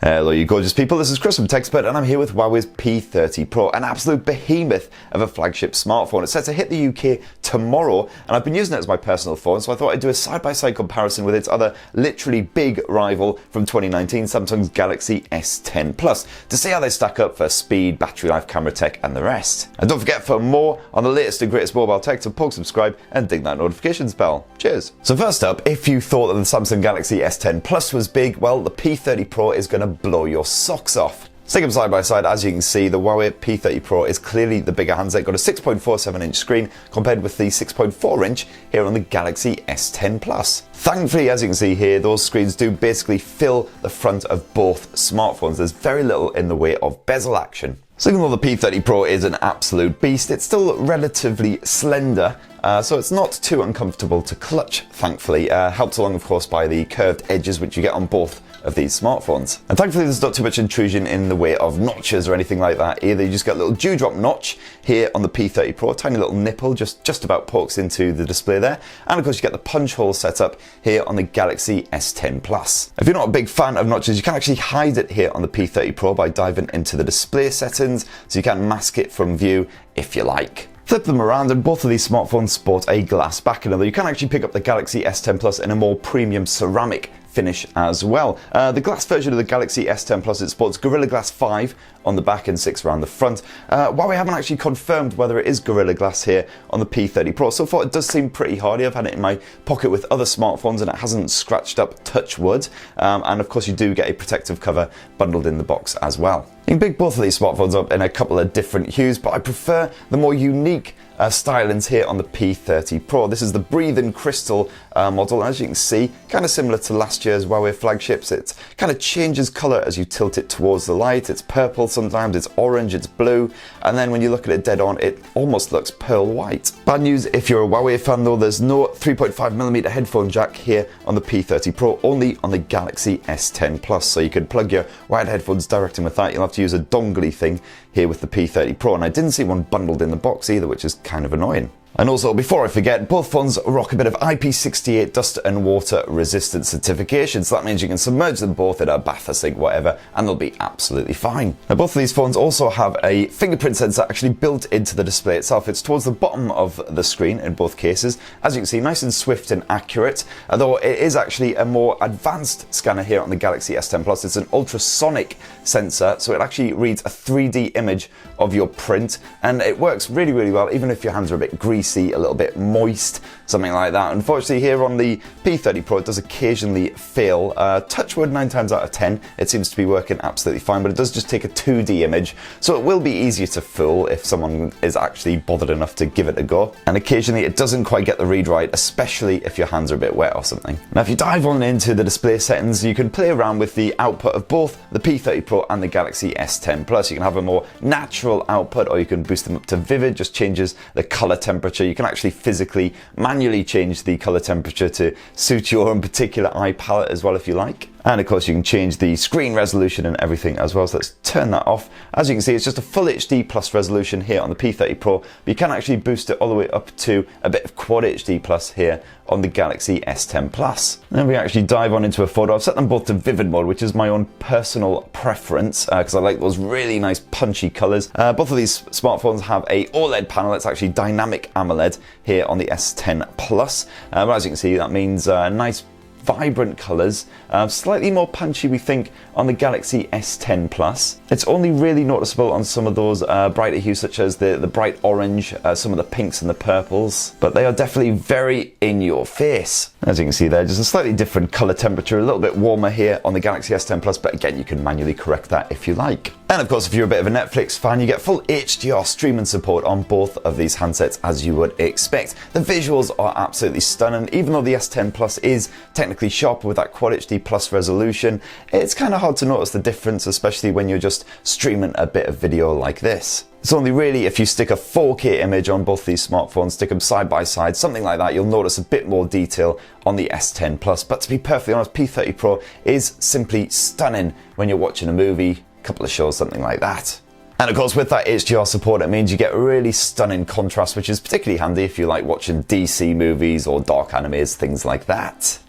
Hello you gorgeous people, this is Chris from TechSpert and I'm here with Huawei's P30 Pro, an absolute behemoth of a flagship smartphone. It's set to hit the UK tomorrow and I've been using it as my personal phone, so I thought I'd do a side-by-side comparison with its other literally big rival from 2019, Samsung's Galaxy S10 Plus, to see how they stack up for speed, battery life, camera tech and the rest. And don't forget, for more on the latest and greatest mobile tech, to poke subscribe and ding that notifications bell. Cheers! So first up, if you thought that the Samsung Galaxy S10 Plus was big, well, the P30 Pro is going to blow your socks off. Stick them side by side. As you can see, the Huawei P30 Pro is clearly the bigger handset, got a 6.47 inch screen compared with the 6.4 inch here on the Galaxy S10 Plus. Thankfully, as you can see here, those screens do basically fill the front of both smartphones. There's very little in the way of bezel action. So even though the P30 Pro is an absolute beast, it's still relatively slender, so it's not too uncomfortable to clutch, thankfully. Helped along, of course, by the curved edges which you get on both of these smartphones. And thankfully there's not too much intrusion in the way of notches or anything like that either. You just get a little dewdrop notch here on the P30 Pro, a tiny little nipple just about pokes into the display there. And of course you get the punch hole set up here on the Galaxy S10 Plus. If you're not a big fan of notches, you can actually hide it here on the P30 Pro by diving into the display settings, so you can mask it from view if you like. Flip them around and both of these smartphones sport a glass back, although you can actually pick up the Galaxy S10 Plus in a more premium ceramic finish as well. The glass version of the Galaxy S10 Plus, it sports Gorilla Glass 5 on the back and 6 around the front. While we haven't actually confirmed whether it is Gorilla Glass here on the P30 Pro, so far it does seem pretty hardy. I've had it in my pocket with other smartphones and it hasn't scratched up, touch wood. And of course you do get a protective cover bundled in the box as well. You can pick both of these smartphones up in a couple of different hues, but I prefer the more unique stylings here on the P30 Pro. This is the Breathing Crystal model, and as you can see, kind of similar to last year's Huawei flagships. It kind of changes colour as you tilt it towards the light. It's purple sometimes, it's orange, it's blue, and then when you look at it dead on, it almost looks pearl white. Bad news if you're a Huawei fan though, there's no 3.5mm headphone jack here on the P30 Pro, only on the Galaxy S10 Plus, so you could plug your wired headphones direct in with that. You'll have to use a dongly thing here with the P30 Pro, and I didn't see one bundled in the box either, which is kind of annoying. And also, before I forget, both phones rock a bit of IP68 dust and water resistant certification, so that means you can submerge them both in a bath, a sink, whatever, and they'll be absolutely fine. Now, both of these phones also have a fingerprint sensor actually built into the display itself. It's towards the bottom of the screen in both cases. As you can see, nice and swift and accurate, although it is actually a more advanced scanner here on the Galaxy S10 Plus. It's an ultrasonic sensor, so it actually reads a 3D image of your print, and it works really, really well, even if your hands are a bit greasy, a little bit moist, something like that. Unfortunately, here on the P30 Pro, it does occasionally fail. Touch wood, 9 times out of 10, it seems to be working absolutely fine, but it does just take a 2D image, so it will be easier to fool if someone is actually bothered enough to give it a go. And occasionally, it doesn't quite get the read right, especially if your hands are a bit wet or something. Now, if you dive on into the display settings, you can play around with the output of both the P30 Pro and the Galaxy S10 Plus. You can have a more natural output, or you can boost them up to vivid, just changes the color temperature. You can actually physically, manually change the color temperature to suit your own particular eye palette as well if you like. And of course you can change the screen resolution and everything as well, so let's turn that off. As you can see, it's just a full HD plus resolution here on the P30 Pro, but you can actually boost it all the way up to a bit of Quad HD plus here on the Galaxy S10 Plus. Then we actually dive on into a photo. I've set them both to vivid mode, which is my own personal preference because I like those really nice punchy colors. Both of these smartphones have a OLED panel. It's actually Dynamic AMOLED here on the S10 Plus. But as you can see, that means nice vibrant colours, slightly more punchy we think on the Galaxy S10 Plus. It's only really noticeable on some of those brighter hues such as the bright orange, some of the pinks and the purples, but they are definitely very in your face. As you can see there, just a slightly different colour temperature, a little bit warmer here on the Galaxy S10 Plus, but again you can manually correct that if you like. And of course if you're a bit of a Netflix fan, you get full HDR streaming support on both of these handsets as you would expect. The visuals are absolutely stunning, even though the S10 Plus is technically sharper with that Quad HD plus resolution. It's kind of hard to notice the difference, especially when you're just streaming a bit of video like this. It's only really if you stick a 4K image on both these smartphones, stick them side by side, something like that, you'll notice a bit more detail on the S10 Plus. But to be perfectly honest, P30 Pro is simply stunning when you're watching a movie, a couple of shows, something like that. And of course with that HDR support, it means you get really stunning contrast, which is particularly handy if you like watching DC movies or dark animes, things like that.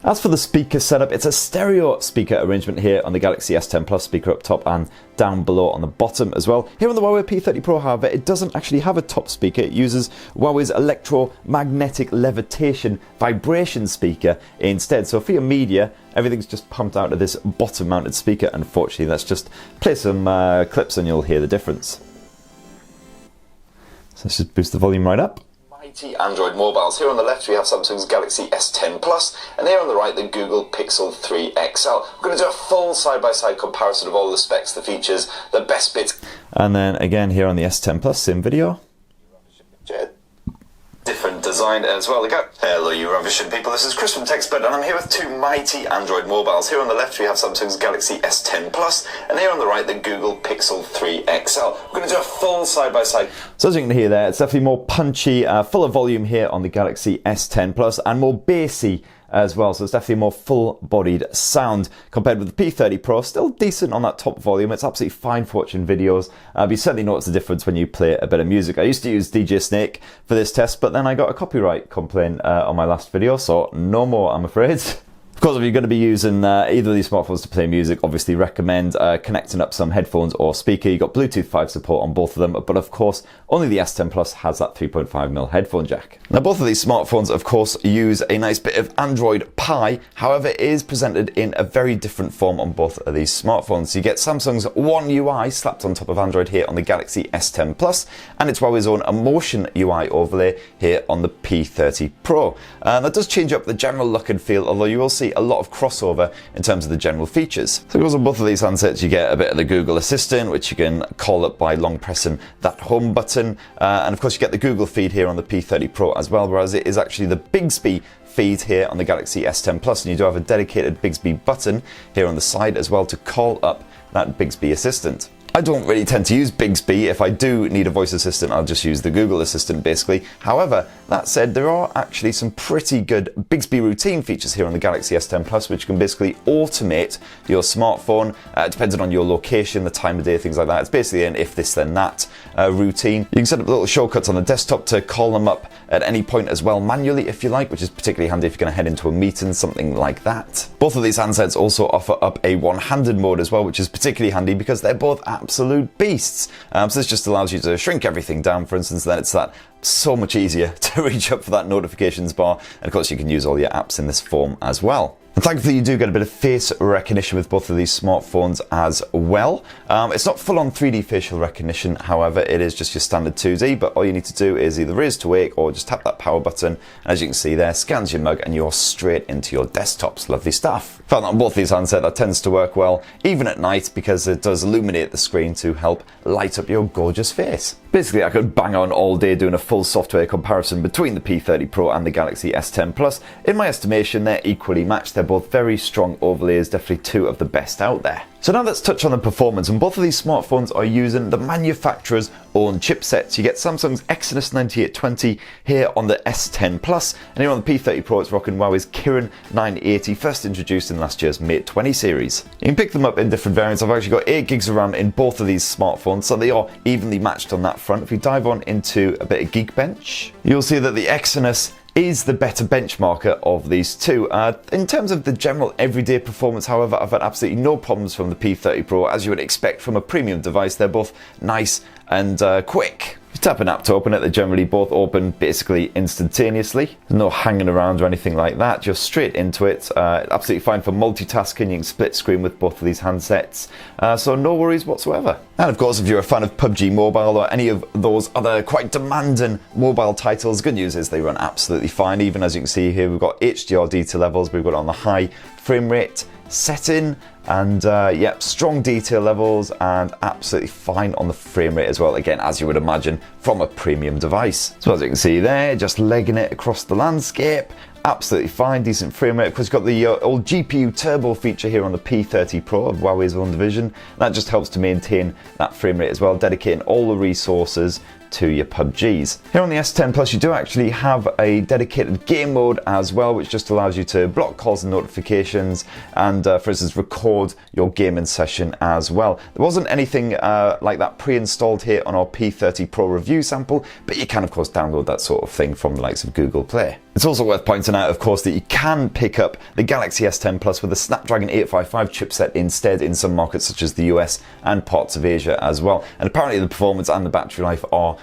As for the speaker setup, it's a stereo speaker arrangement here on the Galaxy S10 Plus, speaker up top and down below on the bottom as well. Here on the Huawei P30 Pro, however, it doesn't actually have a top speaker. It uses Huawei's electromagnetic levitation vibration speaker instead. So for your media, everything's just pumped out of this bottom mounted speaker. Unfortunately, let's just play some clips and you'll hear the difference. So let's just boost the volume right up. Mighty Android mobiles. Here on the left we have Samsung's Galaxy S10 Plus, and here on the right the Google Pixel 3 XL. We're going to do a full side-by-side comparison of all the specs, the features, the best bits. And then again here on the S10 Plus, same video. Different design as well. Hello you ravishing people, this is Chris from TechSpert and I'm here with two mighty Android mobiles. Here on the left we have Samsung's Galaxy S10 Plus, and here on the right the Google Pixel 3 XL. We're going to do a full side-by-side. So as you can hear there, it's definitely more punchy, fuller volume here on the Galaxy S10 Plus, and more bassy as well, so it's definitely a more full-bodied sound compared with the P30 Pro. Still decent on that top volume. It's absolutely fine for watching videos. You certainly notice the difference when you play a bit of music. I used to use DJ Snake for this test, but then I got a copyright complaint on my last video, so no more, I'm afraid. Of course, if you're going to be using either of these smartphones to play music, obviously recommend connecting up some headphones or speaker. You've got Bluetooth 5 support on both of them, but of course, only the S10 Plus has that 3.5mm headphone jack. Now, both of these smartphones, of course, use a nice bit of Android Pie. However, it is presented in a very different form on both of these smartphones. So you get Samsung's One UI slapped on top of Android here on the Galaxy S10 Plus, and it's Huawei's own Emotion UI overlay here on the P30 Pro. That does change up the general look and feel, although you will see a lot of crossover in terms of the general features. So because on both of these handsets you get a bit of the Google Assistant, which you can call up by long pressing that home button, and of course you get the Google feed here on the P30 Pro as well, whereas it is actually the Bixby feed here on the Galaxy S10 Plus, and you do have a dedicated Bixby button here on the side as well to call up that Bixby Assistant. I don't really tend to use Bixby. If I do need a voice assistant, I'll just use the Google Assistant basically. However, that said, there are actually some pretty good Bixby routine features here on the Galaxy S10 Plus, which can basically automate your smartphone, depending on your location, the time of day, things like that. It's basically an if this then that routine. You can set up little shortcuts on the desktop to call them up at any point as well manually if you like, which is particularly handy if you're going to head into a meeting, something like that. Both of these handsets also offer up a one-handed mode as well, which is particularly handy because they're both absolute beasts. So this just allows you to shrink everything down, for instance, then it's that so much easier to reach up for that notifications bar, and of course you can use all your apps in this form as well. And thankfully you do get a bit of face recognition with both of these smartphones as well. It's not full-on 3D facial recognition, however, it is just your standard 2D, but all you need to do is either raise to wake or just tap that power button, and as you can see there, scans your mug and you're straight into your desktops. Lovely stuff. Found that on both these handsets, that tends to work well, even at night, because it does illuminate the screen to help light up your gorgeous face. Basically, I could bang on all day doing a full software comparison between the P30 Pro and the Galaxy S10 Plus. In my estimation, they're equally matched. They're both very strong overlays, definitely two of the best out there. So now let's touch on the performance, and both of these smartphones are using the manufacturer's own chipsets. You get Samsung's Exynos 9820 here on the S10 Plus, and here on the P30 Pro it's rocking Huawei's Kirin 980, first introduced in last year's Mate 20 series. You can pick them up in different variants. I've actually got 8 gigs of RAM in both of these smartphones, so they are evenly matched on that front. If we dive on into a bit of Geekbench, you'll see that the Exynos is the better benchmarker of these two. In terms of the general everyday performance, however, I've had absolutely no problems from the P30 Pro. As you would expect from a premium device, they're both nice and quick. If you tap an app to open it, they generally both open basically instantaneously. There's no hanging around or anything like that, just straight into it. Absolutely fine for multitasking. You can split screen with both of these handsets, so no worries whatsoever. And of course, if you're a fan of PubG Mobile or any of those other quite demanding mobile titles, good news is they run absolutely fine. Even as you can see here, we've got HDR detail levels, we've got it on the high frame rate setting, and yep, strong detail levels and absolutely fine on the frame rate as well, again as you would imagine from a premium device. So as you can see there, just legging it across the landscape, absolutely fine, decent frame rate. Of course, you've got the old GPU turbo feature here on the P30 Pro of Huawei's own division. That just helps to maintain that frame rate as well, dedicating all the resources to your PUBGs. Here on the S10 Plus, you do actually have a dedicated game mode as well, which just allows you to block calls and notifications and, for instance, record your gaming session as well. There wasn't anything like that pre-installed here on our P30 Pro review sample, but you can, of course, download that sort of thing from the likes of Google Play. It's also worth pointing out, of course, that you can pick up the Galaxy S10 Plus with a Snapdragon 855 chipset instead in some markets such as the US and parts of Asia as well. And apparently the performance and the battery life are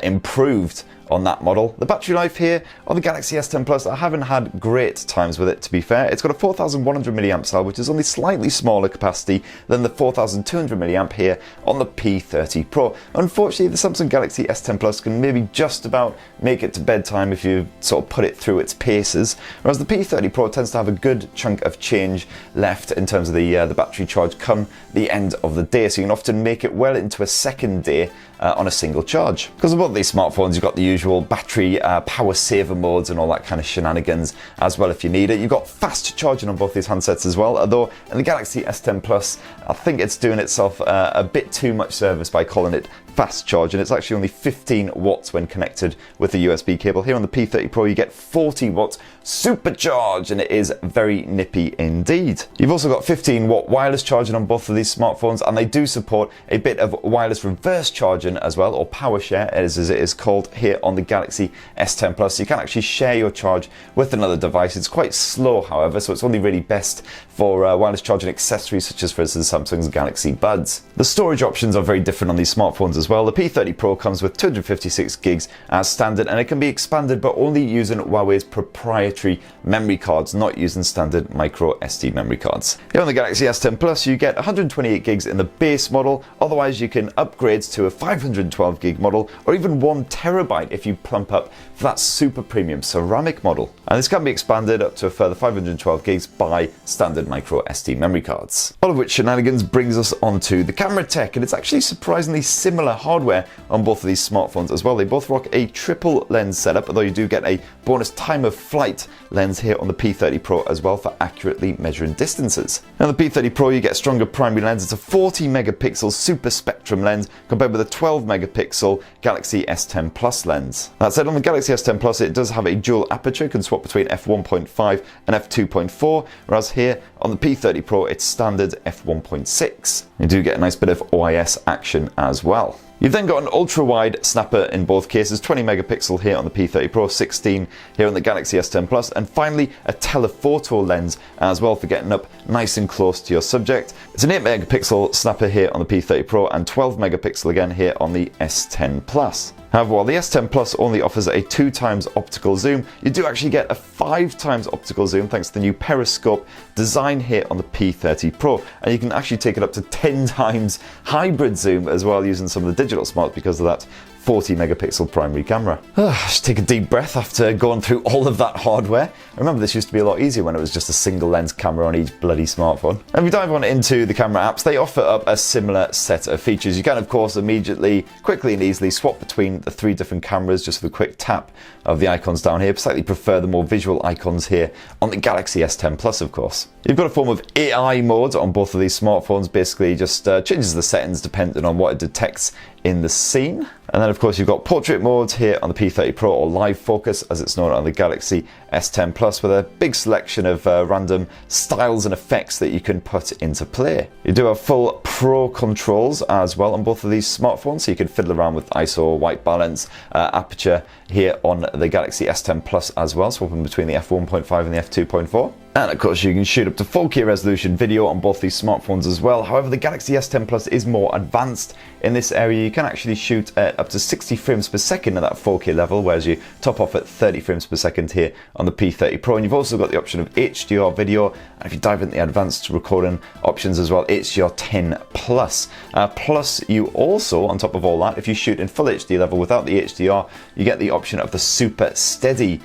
improved on that model. The battery life here on the Galaxy S10 Plus, I haven't had great times with it, to be fair. It's got a 4100 milliamp cell, which is only slightly smaller capacity than the 4200 milliamp here on the P30 Pro. Unfortunately, the Samsung Galaxy S10 Plus can maybe just about make it to bedtime if you sort of put it through its paces, whereas the P30 Pro tends to have a good chunk of change left in terms of the battery charge come the end of the day, so you can often make it well into a second day on a single charge. Because of both these smartphones, you've got the usual battery power saver modes and all that kind of shenanigans as well if you need it. You've got fast charging on both these handsets as well, although in the Galaxy S10 Plus, I think it's doing itself a bit too much service by calling it fast charge, and it's actually only 15 watts when connected with the USB cable. Here on the P30 Pro you get 40 watts supercharge, and it is very nippy indeed. You've also got 15 watt wireless charging on both of these smartphones, and they do support a bit of wireless reverse charging as well, or power share as it is called here on the Galaxy S10 Plus. So you can actually share your charge with another device. It's quite slow, however, so it's only really best for wireless charging accessories such as, for instance, Samsung's Galaxy Buds. The storage options are very different on these smartphones as well. The P30 Pro comes with 256 gigs as standard, and it can be expanded but only using Huawei's proprietary memory cards, not using standard micro SD memory cards. Here on the Galaxy S10 Plus you get 128 gigs in the base model, otherwise you can upgrade to a 512 gig model or even 1 terabyte if you plump up for that super premium ceramic model. And this can be expanded up to a further 512 gigs by standard micro SD memory cards. All of which shenanigans brings us onto the camera tech, and it's actually surprisingly similar hardware on both of these smartphones as well. They both rock a triple lens setup, although you do get a bonus time of flight lens here on the P30 Pro as well for accurately measuring distances. Now the P30 Pro you get a stronger primary lens. It's a 40 megapixel super spectrum lens compared with a 12 megapixel Galaxy S10 Plus lens. That said, on the Galaxy S10 Plus it does have a dual aperture, can swap between f1.5 and f2.4, whereas here on the P30 Pro it's standard f1.6. You do get a nice bit of OIS action as well. You've then got an ultra-wide snapper in both cases, 20 megapixel here on the P30 Pro, 16 here on the Galaxy S10 Plus, and finally a telephoto lens as well for getting up nice and close to your subject. It's an 8 megapixel snapper here on the P30 Pro and 12 megapixel again here on the S10 Plus. However, while the S10 Plus only offers a 2x optical zoom, you do actually get a 5x optical zoom thanks to the new periscope design here on the P30 Pro, and you can actually take it up to 10x hybrid zoom as well using some of the digital smarts because of that 40 megapixel primary camera. Just take a deep breath after going through all of that hardware. I remember this used to be a lot easier when it was just a single lens camera on each bloody smartphone. And if we dive on into the camera apps, they offer up a similar set of features. You can of course immediately, quickly and easily swap between the 3 different cameras just with a quick tap of the icons down here. Slightly prefer the more visual icons here on the Galaxy S10 Plus of course. You've got a form of AI mode on both of these smartphones, basically just changes the settings depending on what it detects in the scene. And then of course you've got portrait mode here on the P30 Pro, or live focus as it's known on the Galaxy S10 Plus, with a big selection of random styles and effects that you can put into play. You do have full Pro controls as well on both of these smartphones, so you can fiddle around with ISO, white balance, aperture here on the Galaxy S10 Plus as well, swapping between the f1.5 and the f2.4. And of course you can shoot up to 4K resolution video on both these smartphones as well. However, the Galaxy S10 Plus is more advanced in this area. You can actually shoot at up to 60 frames per second at that 4K level, whereas you top off at 30 frames per second here on the P30 Pro. And you've also got the option of HDR video, and if you dive into the advanced recording options as well, HDR 10 Plus. Plus you also, on top of all that, if you shoot in full HD level without the HDR, you get the option of the super steady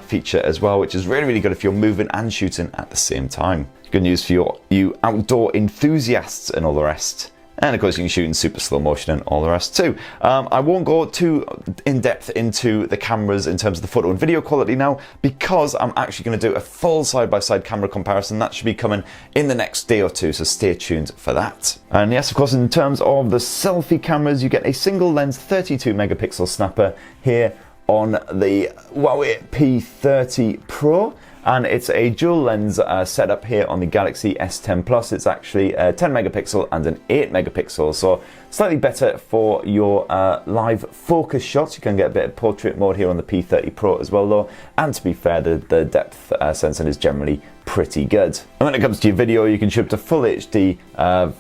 feature as well, which is really good if you're moving and shooting at the same time. Good news for you outdoor enthusiasts and all the rest. And of course you can shoot in super slow motion and all the rest too. I won't go too in depth into the cameras in terms of the photo and video quality now, because I'm actually going to do a full side-by-side camera comparison. That should be coming in the next day or two, so stay tuned for that. And yes, of course, in terms of the selfie cameras, you get a single lens 32 megapixel snapper here on the Huawei P30 Pro. and it's a dual lens setup here on the Galaxy S10 Plus. It's actually a 10 megapixel and an 8 megapixel, so slightly better for your live focus shots. You can get a bit of portrait mode here on the P30 Pro as well though, and to be fair, the depth sensing is generally pretty good. And when it comes to your video, you can shoot to full HD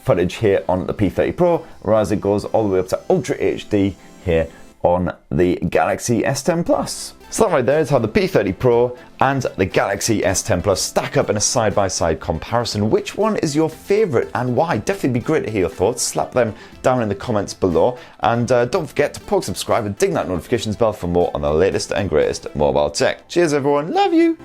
footage here on the P30 Pro, whereas it goes all the way up to Ultra HD here on the Galaxy S10 Plus. So that right there is how the P30 Pro and the Galaxy S10 Plus stack up in a side-by-side comparison. Which one is your favourite and why? Definitely be great to hear your thoughts. Slap them down in the comments below, and don't forget to poke subscribe and ding that notifications bell for more on the latest and greatest mobile tech. Cheers everyone, love you!